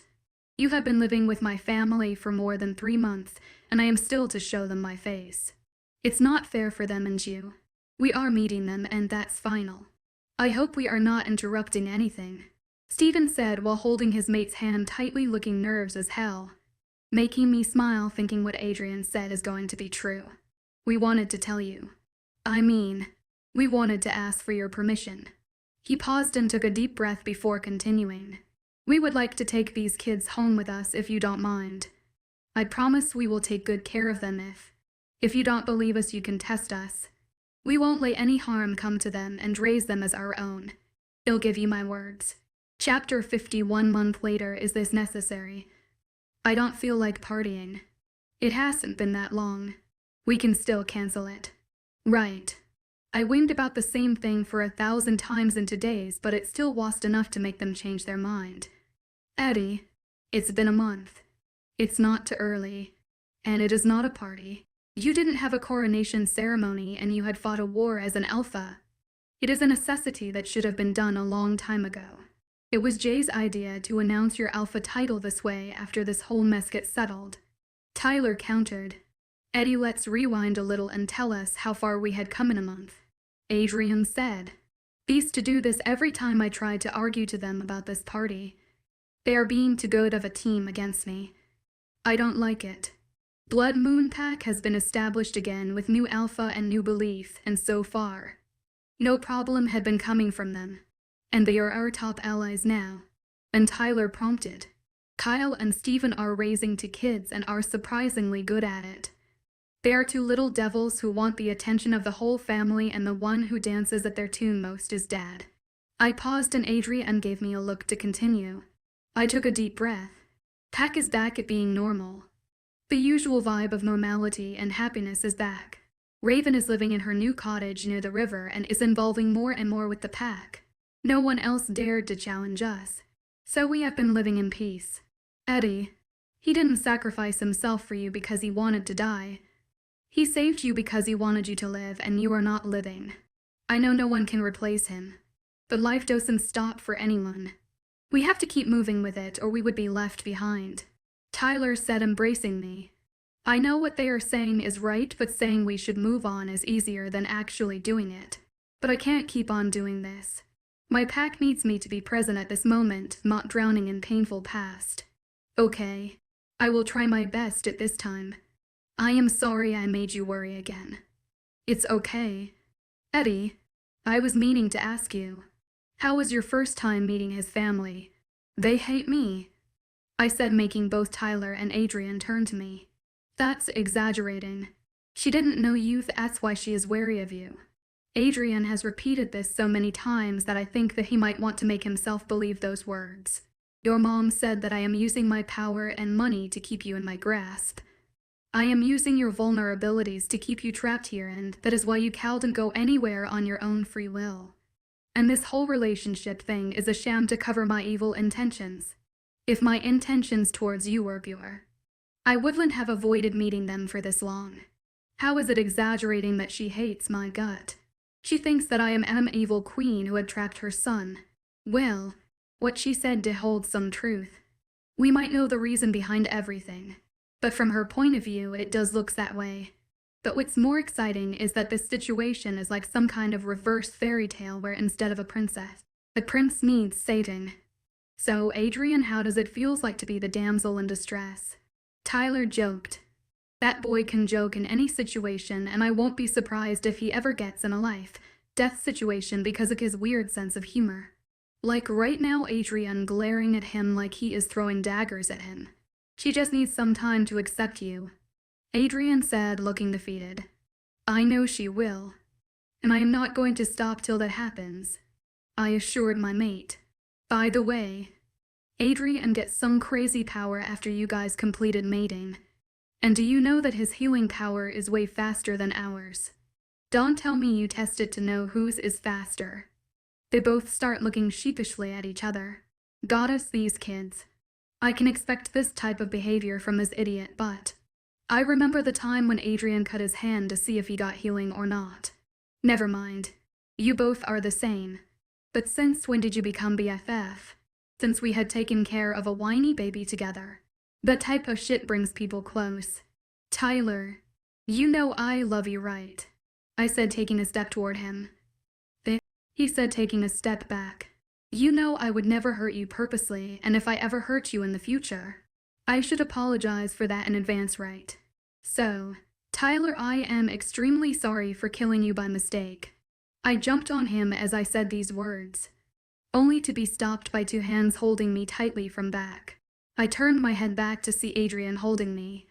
You have been living with my family for more than 3 months, and I am still to show them my face. It's not fair for them and you. We are meeting them, and that's final. I hope we are not interrupting anything," Stephen said while holding his mate's hand tightly, looking nervous as hell. Making me smile thinking what Adrian said is going to be true. "We wanted to tell you. We wanted to ask for your permission." He paused and took a deep breath before continuing. "We would like to take these kids home with us if you don't mind. I promise we will take good care of them if you don't believe us, you can test us. We won't let any harm come to them and raise them as our own. I'll give you my words." Chapter 51 month later. Is this necessary? I don't feel like partying. It hasn't been that long. We can still cancel it. Right. I whined about the same thing for 1,000 times in 2 days, but it still wasn't enough to make them change their mind. Eddie, it's been a month. It's not too early. And it is not a party. You didn't have a coronation ceremony and you had fought a war as an alpha. It is a necessity that should have been done a long time ago. It was Jay's idea to announce your alpha title this way after this whole mess gets settled. Tyler countered. Eddie, let's rewind a little and tell us how far we had come in a month. Adrian said. They used to do this every time I tried to argue to them about this party. They are being too good of a team against me. I don't like it. Blood Moon Pack has been established again with new alpha and new belief, and so far, no problem had been coming from them. And they are our top allies now. And Tyler prompted. Kyle and Stephen are raising 2 kids and are surprisingly good at it. They are 2 little devils who want the attention of the whole family, and the one who dances at their tune most is Dad. I paused and Adrian gave me a look to continue. I took a deep breath. Pack is back at being normal. The usual vibe of normality and happiness is back. Raven is living in her new cottage near the river and is involving more and more with the pack. No one else dared to challenge us. So we have been living in peace. Eddie, he didn't sacrifice himself for you because he wanted to die. He saved you because he wanted you to live, and you are not living. I know no one can replace him. But life doesn't stop for anyone. We have to keep moving with it or we would be left behind. Tyler said, embracing me. I know what they are saying is right, but saying we should move on is easier than actually doing it. But I can't keep on doing this. My pack needs me to be present at this moment, not drowning in painful past. Okay. I will try my best at this time. I am sorry I made you worry again. It's okay. Eddie, I was meaning to ask you. How was your first time meeting his family? They hate me, I said, making both Tyler and Adrian turn to me. That's exaggerating. She didn't know you, that's why she is wary of you. Adrian has repeated this so many times that I think that he might want to make himself believe those words. Your mom said that I am using my power and money to keep you in my grasp. I am using your vulnerabilities to keep you trapped here, and that is why you can't go anywhere on your own free will. And this whole relationship thing is a sham to cover my evil intentions. If my intentions towards you were pure, I wouldn't have avoided meeting them for this long. How is it exaggerating that she hates my gut? She thinks that I am an evil queen who had trapped her son. Well, what she said did hold some truth. We might know the reason behind everything, but from her point of view it does look that way. But what's more exciting is that this situation is like some kind of reverse fairy tale where instead of a princess, the prince meets Satan. So, Adrian, how does it feel like to be the damsel in distress? Tyler joked. That boy can joke in any situation, and I won't be surprised if he ever gets in a life-death situation because of his weird sense of humor. Like right now, Adrian glaring at him like he is throwing daggers at him. She just needs some time to accept you. Adrian said, looking defeated. I know she will. And I am not going to stop till that happens, I assured my mate. By the way, Adrian gets some crazy power after you guys completed mating. And do you know that his healing power is way faster than ours? Don't tell me you tested to know whose is faster. They both start looking sheepishly at each other. Goddess, these kids. I can expect this type of behavior from this idiot, but I remember the time when Adrian cut his hand to see if he got healing or not. Never mind. You both are the same. But since when did you become BFF? since we had taken care of a whiny baby together. That type of shit brings people close. Tyler, you know I love you, right? I said, taking a step toward him. He said, taking a step back. You know I would never hurt you purposely, and if I ever hurt you in the future, I should apologize for that in advance, right? So, Tyler, I am extremely sorry for killing you by mistake. I jumped on him as I said these words, only to be stopped by 2 hands holding me tightly from back. I turned my head back to see Adrian holding me.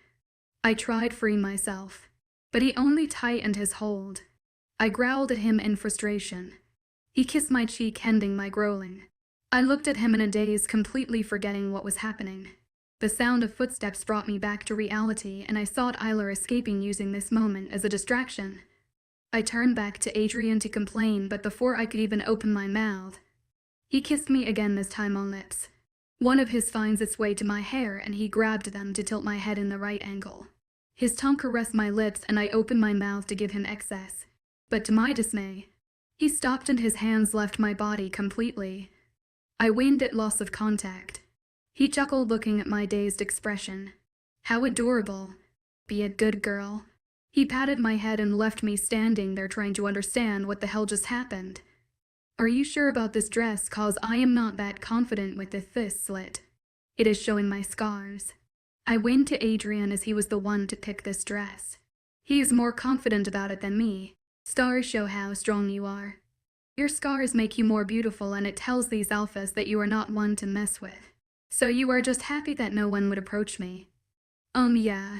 I tried freeing myself, but he only tightened his hold. I growled at him in frustration. He kissed my cheek, ending my growling. I looked at him in a daze, completely forgetting what was happening. The sound of footsteps brought me back to reality, and I saw Tyler escaping, using this moment as a distraction. I turned back to Adrian to complain, but before I could even open my mouth, he kissed me again, this time on lips. One of his finds its way to my hair, and he grabbed them to tilt my head in the right angle. His tongue caressed my lips, and I opened my mouth to give him excess. But to my dismay, he stopped and his hands left my body completely. I waned at loss of contact. He chuckled, looking at my dazed expression. How adorable. Be a good girl. He patted my head and left me standing there, trying to understand what the hell just happened. Are you sure about this dress? Cause I am not that confident with this slit. It is showing my scars. I went to Adrian as he was the one to pick this dress. He is more confident about it than me. Stars show how strong you are. Your scars make you more beautiful, and it tells these alphas that you are not one to mess with. So you are just happy that no one would approach me. Yeah.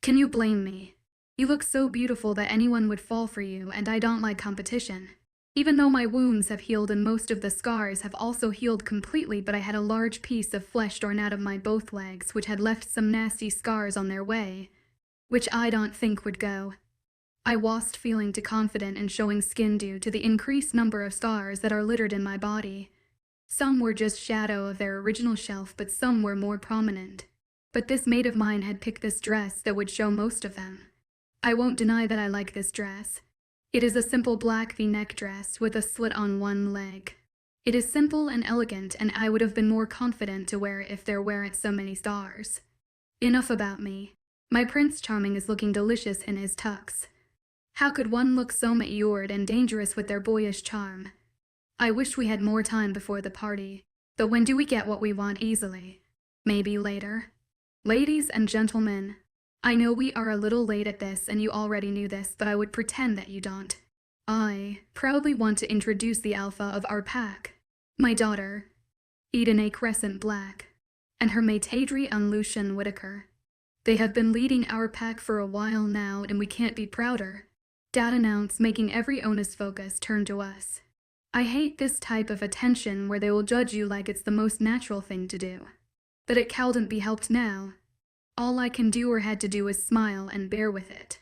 Can you blame me? You look so beautiful that anyone would fall for you, and I don't like competition. Even though my wounds have healed and most of the scars have also healed completely, but I had a large piece of flesh torn out of my both legs, which had left some nasty scars on their way, which I don't think would go. I wasn't feeling too confident in showing skin due to the increased number of scars that are littered in my body. Some were just shadow of their original shelf, but some were more prominent. But this mate of mine had picked this dress that would show most of them. I won't deny that I like this dress. It is a simple black V-neck dress with a slit on one leg. It is simple and elegant, and I would have been more confident to wear it if there weren't so many stars. Enough about me. My Prince Charming is looking delicious in his tux. How could one look so matured and dangerous with their boyish charm? I wish we had more time before the party. Though when do we get what we want easily? Maybe later. Ladies and gentlemen, I know we are a little late at this and you already knew this, but I would pretend that you don't. I proudly want to introduce the alpha of our pack. My daughter, Eden A. Crescent Black, and her mate Adrian Lucian Whitaker. They have been leading our pack for a while now, and we can't be prouder. Dad announced, making every onus focus turn to us. I hate this type of attention where they will judge you like it's the most natural thing to do. But it can't be helped now. All I can do or had to do is smile and bear with it.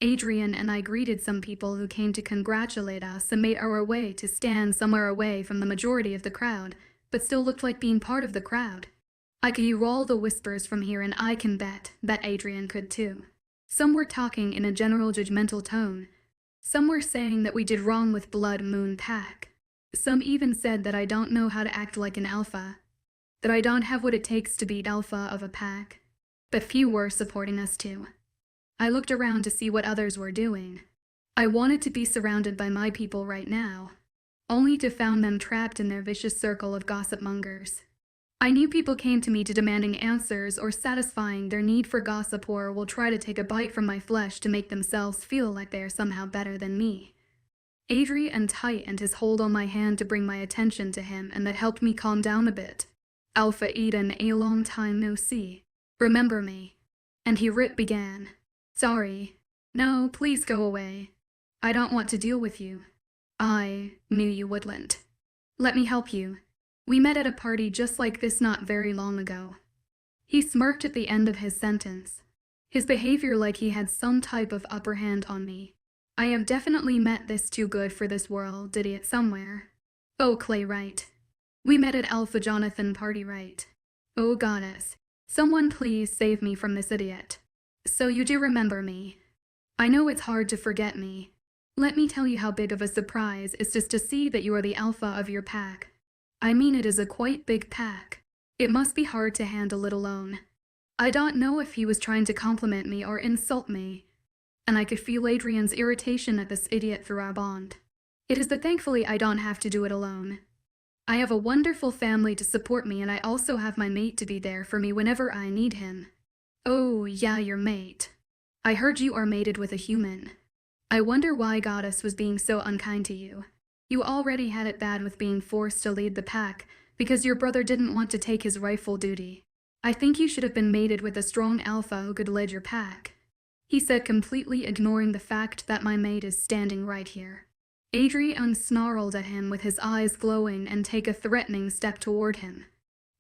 Adrian and I greeted some people who came to congratulate us and made our way to stand somewhere away from the majority of the crowd, but still looked like being part of the crowd. I could hear all the whispers from here, and I can bet that Adrian could too. Some were talking in a general judgmental tone. Some were saying that we did wrong with Blood Moon Pack. Some even said that I don't know how to act like an alpha, that I don't have what it takes to be alpha of a pack. But few were supporting us too. I looked around to see what others were doing. I wanted to be surrounded by my people right now, only to find them trapped in their vicious circle of gossip mongers. I knew people came to me to demanding answers or satisfying their need for gossip, or will try to take a bite from my flesh to make themselves feel like they are somehow better than me. Adrian tightened his hold on my hand to bring my attention to him, and that helped me calm down a bit. Alpha Eden, a long time no see. Remember me? And he began. Sorry. No, please go away. I don't want to deal with you. I knew you wouldn't. Let me help you. We met at a party just like this not very long ago. He smirked at the end of his sentence, his behavior like he had some type of upper hand on me. I have definitely met this too good for this world idiot somewhere. Oh, Clay, right. We met at Alpha Jonathan party, right? Oh, goddess. Someone please save me from this idiot. So you do remember me. I know it's hard to forget me. Let me tell you how big of a surprise it's just to see that you are the alpha of your pack. I mean, it is a quite big pack. It must be hard to handle it alone. I don't know if he was trying to compliment me or insult me, and I could feel Adrian's irritation at this idiot through our bond. It is that thankfully I don't have to do it alone. I have a wonderful family to support me, and I also have my mate to be there for me whenever I need him. Oh, yeah, your mate. I heard you are mated with a human. I wonder why Goddess was being so unkind to you. You already had it bad with being forced to lead the pack because your brother didn't want to take his rightful duty. I think you should have been mated with a strong alpha who could lead your pack, he said, completely ignoring the fact that my mate is standing right here. Adrian snarled at him with his eyes glowing and take a threatening step toward him.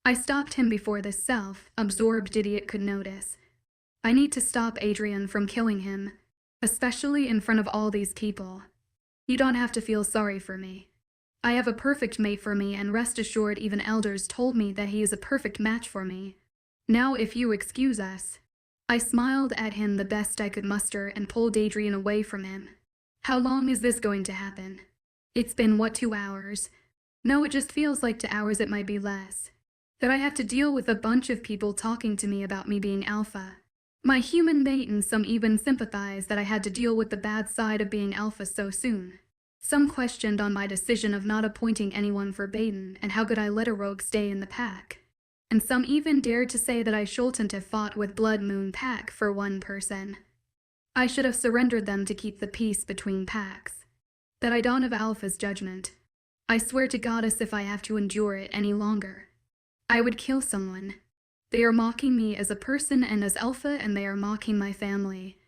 I stopped him before this self-absorbed idiot could notice. I need to stop Adrian from killing him, especially in front of all these people. You don't have to feel sorry for me. I have a perfect mate for me, and rest assured even elders told me that he is a perfect match for me. Now if you excuse us. I smiled at him the best I could muster and pulled Adrian away from him. How long is this going to happen? It's been, what, 2 hours? No, it just feels like 2 hours, it might be less. That I have to deal with a bunch of people talking to me about me being alpha. My human mate, and some even sympathized that I had to deal with the bad side of being alpha so soon. Some questioned on my decision of not appointing anyone for Baden and how could I let a rogue stay in the pack. And some even dared to say that I shouldn't have fought with Blood Moon Pack for one person. I should have surrendered them to keep the peace between packs. That I don't have Alpha's judgment. I swear to Goddess if I have to endure it any longer, I would kill someone. They are mocking me as a person and as Alpha, and they are mocking my family.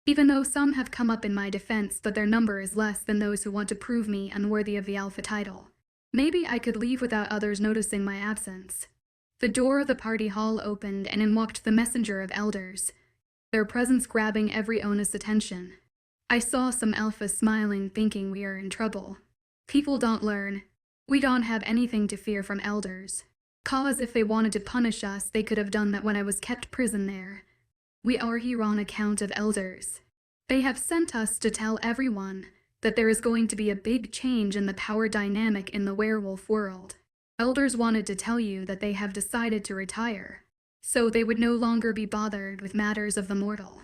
Even though some have come up in my defense, but their number is less than those who want to prove me unworthy of the Alpha title. Maybe I could leave without others noticing my absence. The door of the party hall opened, and in walked the messenger of elders, their presence grabbing every onus attention. I saw some alpha smiling, thinking we are in trouble. People don't learn. We don't have anything to fear from elders. Cause if they wanted to punish us, they could have done that when I was kept prison there. We are here on account of elders. They have sent us to tell everyone that there is going to be a big change in the power dynamic in the werewolf world. Elders wanted to tell you that they have decided to retire, so they would no longer be bothered with matters of the mortal.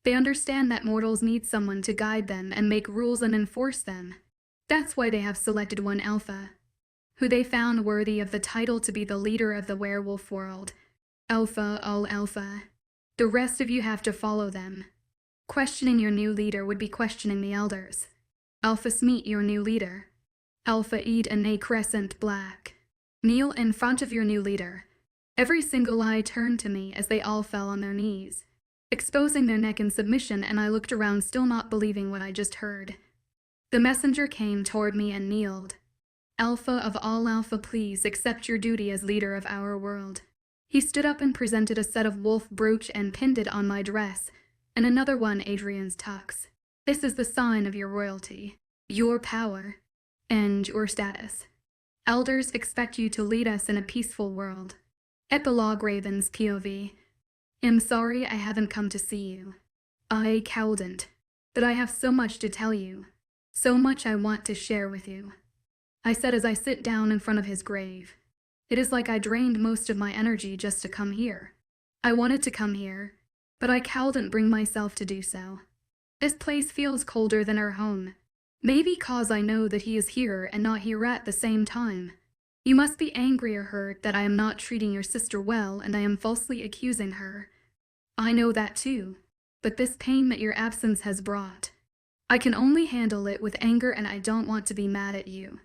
They understand that mortals need someone to guide them and make rules and enforce them. That's why they have selected one alpha, who they found worthy of the title to be the leader of the werewolf world. Alpha, all alpha. The rest of you have to follow them. Questioning your new leader would be questioning the elders. Alphas, meet your new leader. Alpha, eat an A crescent black. Kneel in front of your new leader. Every single eye turned to me as they all fell on their knees, exposing their neck in submission, and I looked around, still not believing what I just heard. The messenger came toward me and kneeled. Alpha of all alpha, please accept your duty as leader of our world. He stood up and presented a set of wolf brooch and pinned it on my dress, and another one Adrian's tux. This is the sign of your royalty, your power, and your status. Elders expect you to lead us in a peaceful world. Epilogue, Raven's POV. I'm sorry I haven't come to see you. I couldn't. But I have so much to tell you. So much I want to share with you. I said as I sit down in front of his grave. It is like I drained most of my energy just to come here. I wanted to come here, but I couldn't bring myself to do so. This place feels colder than our home. Maybe cause I know that he is here and not here at the same time. You must be angry or hurt that I am not treating your sister well and I am falsely accusing her. I know that too, but this pain that your absence has brought, I can only handle it with anger, and I don't want to be mad at you.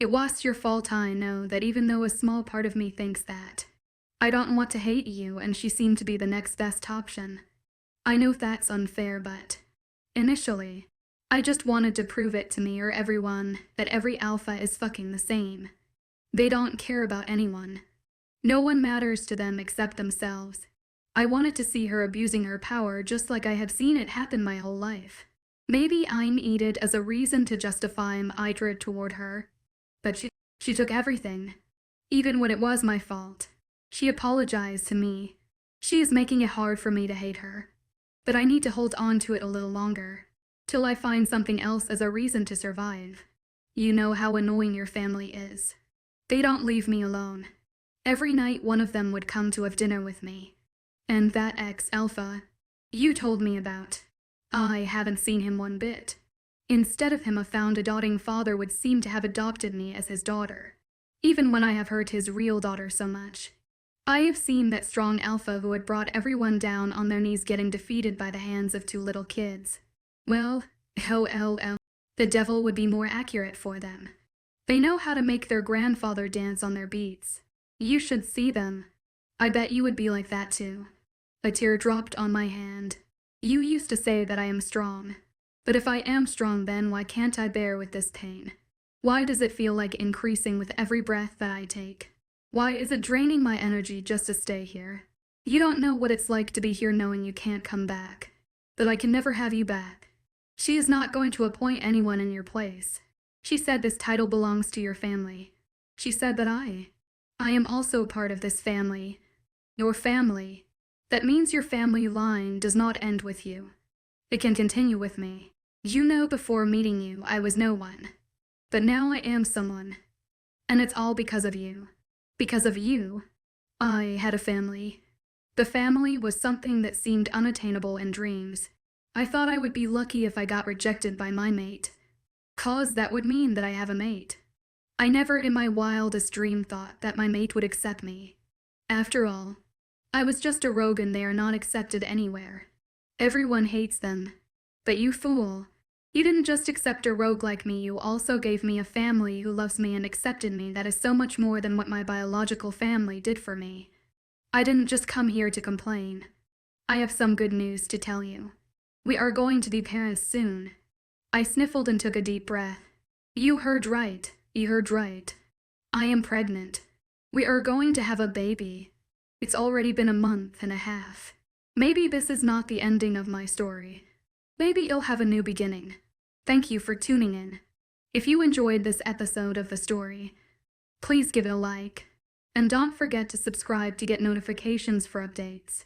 It was your fault, I know that, even though a small part of me thinks that. I don't want to hate you, and she seemed to be the next best option. I know that's unfair, but initially, I just wanted to prove it to me or everyone that every alpha is fucking the same. They don't care about anyone. No one matters to them except themselves. I wanted to see her abusing her power just like I have seen it happen my whole life. Maybe I'm needed as a reason to justify my hatred toward her. But she took everything. Even when it was my fault. She apologized to me. She is making it hard for me to hate her. But I need to hold on to it a little longer, till I find something else as a reason to survive. You know how annoying your family is. They don't leave me alone. Every night one of them would come to have dinner with me. And that ex-alpha you told me about, I haven't seen him one bit. Instead of him, a found adopting father would seem to have adopted me as his daughter, even when I have hurt his real daughter so much. I have seen that strong alpha who had brought everyone down on their knees getting defeated by the hands of 2 little kids. Well, the devil would be more accurate for them. They know how to make their grandfather dance on their beats. You should see them. I bet you would be like that too. A tear dropped on my hand. You used to say that I am strong. But if I am strong, then why can't I bear with this pain? Why does it feel like increasing with every breath that I take? Why is it draining my energy just to stay here? You don't know what it's like to be here knowing you can't come back. That I can never have you back. She is not going to appoint anyone in your place. She said this title belongs to your family. She said that I am also part of this family. Your family. That means your family line does not end with you. It can continue with me. You know, before meeting you, I was no one. But now I am someone. And it's all because of you. Because of you, I had a family. The family was something that seemed unattainable in dreams. I thought I would be lucky if I got rejected by my mate. 'Cause that would mean that I have a mate. I never in my wildest dream thought that my mate would accept me. After all, I was just a rogue and they are not accepted anywhere. Everyone hates them. But you fool. You didn't just accept a rogue like me, you also gave me a family who loves me and accepted me. That is so much more than what my biological family did for me. I didn't just come here to complain. I have some good news to tell you. We are going to be parents soon. I sniffled and took a deep breath. You heard right. You heard right. I am pregnant. We are going to have a baby. It's already been a month and a half. Maybe this is not the ending of my story. Maybe it'll have a new beginning. Thank you for tuning in. If you enjoyed this episode of the story, please give it a like. And don't forget to subscribe to get notifications for updates.